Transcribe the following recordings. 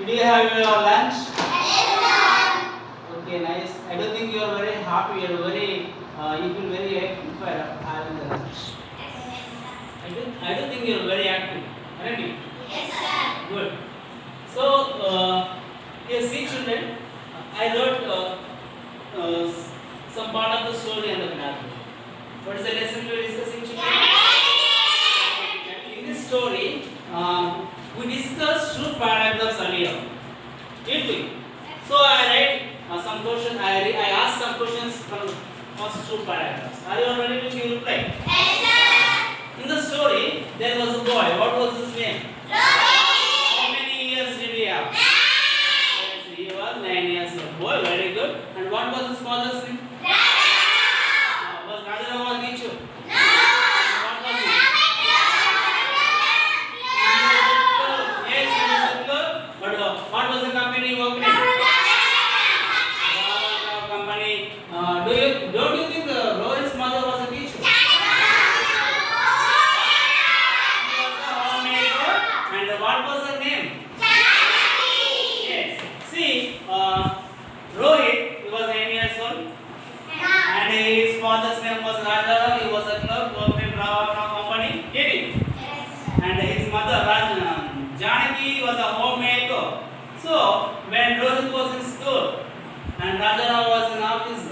Did you have your lunch? Yes, sir. Okay, nice. I don't think you are very happy. You are very, you feel very active for having the lunch. I don't think you are very active, aren't you? Yes, sir. Good. So, here see children, I wrote some part of the story on the classroom. What is the lesson we are discussing, children? In this story, we discussed two paragraphs earlier, did we? So I write some questions. I asked some questions from the first two paragraphs. Are you all ready to give reply? Yes, sir. In the story, there was a boy. What was his name? How many years did he have? Yes, he was 9 years old. Boy, very good. And what was his father's name? Was Raja a teacher? What was he? Yes, he was a clerk. But what was the company he worked in? Company. Don't you think Rohit's mother was a teacher? And what was her name? Yes. See, Rohit, he was 9 years old. And his father's name was Raja. He was a clerk, worked in Rava company. Did he? And his mother, Janaki, was a homemaker. So, when Rohit was in school and Raja was in office,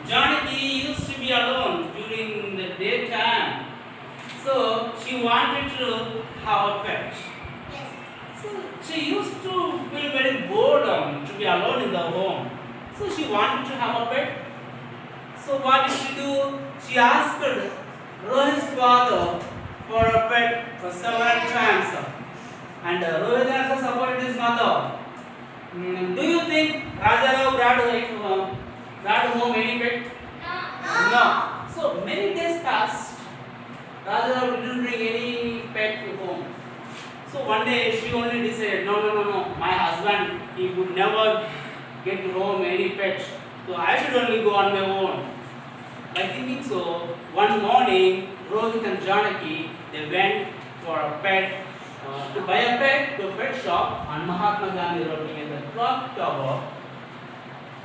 Janaki used to be alone during the daytime. So, she wanted to have a pet. So, she used to feel very bored to be alone in the home. So, she wanted to have a pet. So, what did she do? She asked Rohit's father for a pet for several times. And Rohit also supported his mother. Do you think Rajarao brought home any pet? No. So, many days passed. Rajarao didn't bring any pet to home. So one day she only decided, no. My husband, he would never get home any pet. So I should only go on my own. By thinking so, one morning, Rohit and Janaki, they went for a pet, to buy a pet to a pet shop on Mahatma Gandhi Road near the clock tower.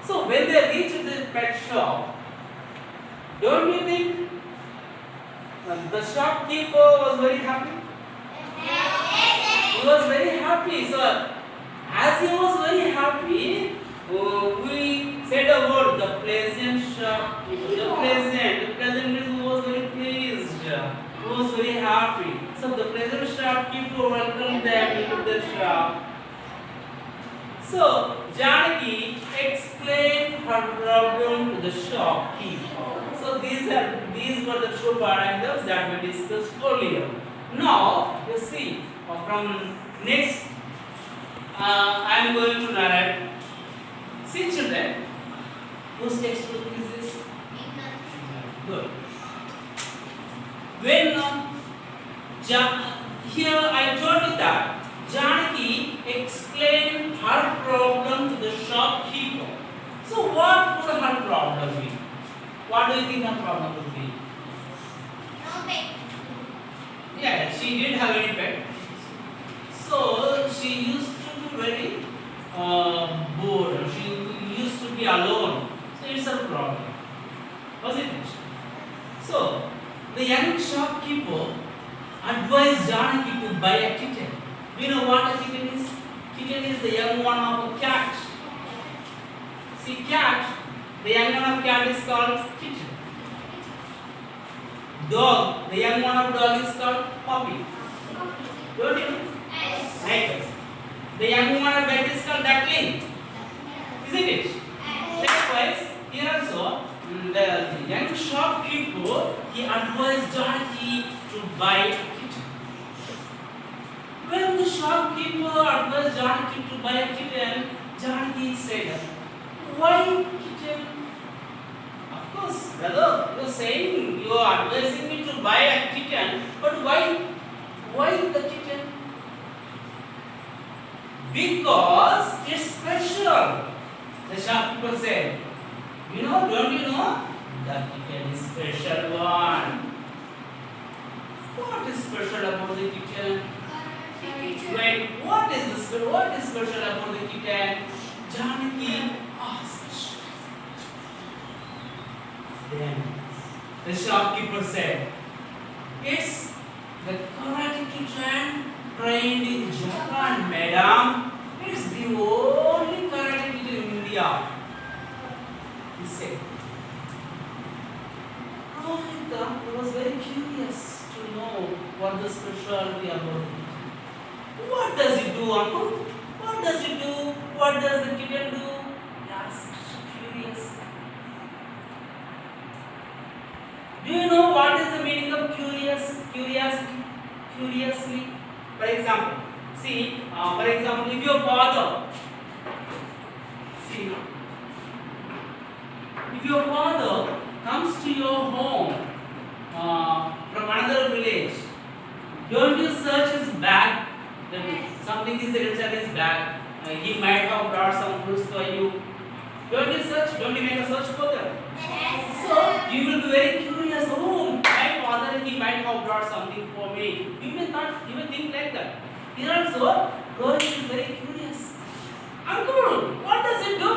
So when they reached the pet shop, don't you think the shopkeeper was very happy? He was very happy. So, as he was very happy, we said a word, the pleasant shopkeeper. The pleasant means who was very pleased, who was very happy. So, the pleasant shopkeeper welcomed them into the shop. So, Janaki explained her problem to the shopkeeper. So, these were the two paragraphs that we discussed earlier. Now, you see, from next, I am going to narrate. See, children, whose textbook is this? Good. When here I told you that Janaki explained her problem to the shopkeeper. So, what would her problem be? What do you think her problem would be? Yeah, she didn't have any pet. So she used to be very bored. She used to be alone. So it's her problem. Was it? So the young shopkeeper advised Janaki to buy a kitten. Do you know what a kitten is? Kitten is the young one of a cat. See, cat, the young one of cat is called kitten. Dog, the young one of dog is called puppy. Don't you know? Yes. Right. The young one of bat is called duckling. Isn't it? Likewise, here also, the young shopkeeper, he advised Janaki to buy a kitten. When the shopkeeper advised Janaki to buy a kitten, Janaki said, why kitten? Of course, brother, you are saying, you are advising me to buy a kitten, but why? Why the kitten? Because it's special. The shopkeeper said, don't you know? The kitten is special one. What is special about the kitten? When what is special about the kitten? Janaki asked. Then the shopkeeper said, "It's the karate kitten trained in Japan, madam. It's the only karate kitten in India." He said. Rohita was very curious to know what the specialty about it. What does it do, uncle? What does it do? What does the kitten do? He asked, curious. Do you know what is the meaning of curiosity? Curiously. For example, if your father, if your father comes to your home from another village, don't you search his bag? Something is inside his bag. He might have brought some fruits for you. Don't you search? Don't you make a search for them? Yes. So you will be very curious. Oh, my father, he might have brought something for me. You may think like that. Here also, Rohit is very curious. Uncle, what does it do?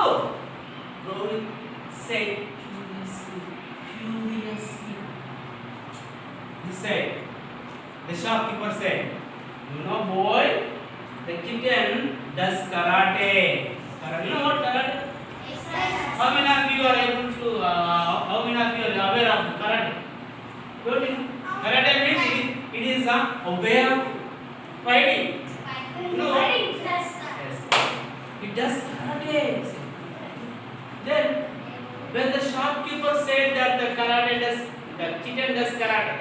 Rohit said curiously. He said, the shopkeeper said, "You know, boy, the kitten does karate." You know what karate? How many of you are able to? How many of you are aware of karate? Don't you know? Karate means it is a way of fighting. You know what? Yes. It does karate. Then, when the shopkeeper said that the kitten does karate,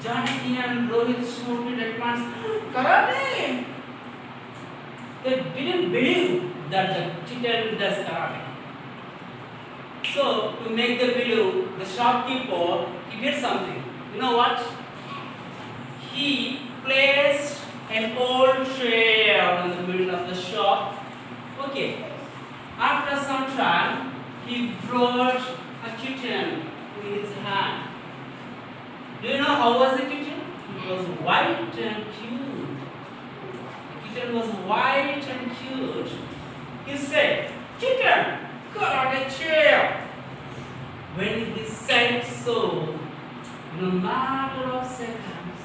Janaki and Rohit shouted at once, "Karate!" They didn't believe that the kitten does karate. So, to make them believe, the shopkeeper, he did something. You know what? He placed an old chair in the middle of the shop. Okay. After some time, he brought a kitten in his hand. Do you know how was the kitten? It was white and cute. The kitten was white and cute. He said, "Kitten, karate chair." When he said so, in a matter of seconds,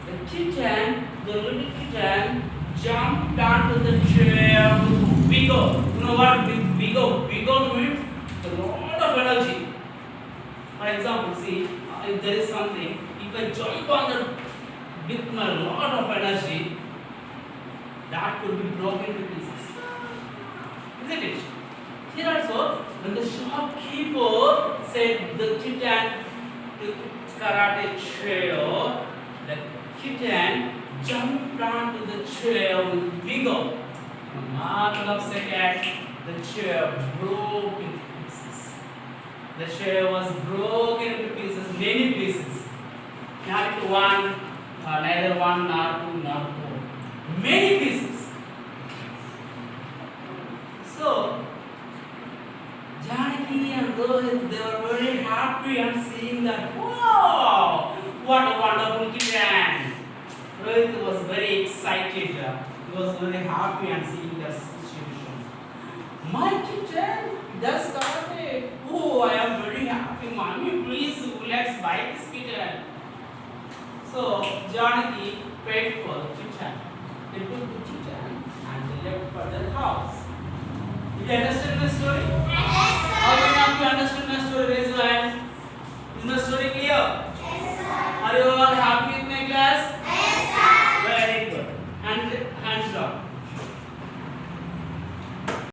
the little kitten jumped onto the chair with vigor. You know what vigor? Vigor means a lot of energy. For example, if there is something, if I jump on the with my lot of energy, that could be broken to pieces. Isn't it? Here also, when the shopkeeper said the kitten to karate chair, the kitten jumped onto the chair with vigor. In a matter of seconds, the chair broke into pieces. The chair was broken into pieces, many pieces. Not one, neither one, nor two, nor four. Many pieces. So, Janaki and Rohit, they were very happy on seeing that. Wow! What a wonderful kitten! Rohit was very excited. He was very happy on seeing the situation. My kitten does karate. Oh, I am very happy. Mommy, please, let's buy this kitten. So, Janaki paid for the kitten. They took the kitten and they left for their house. Did you understand the story?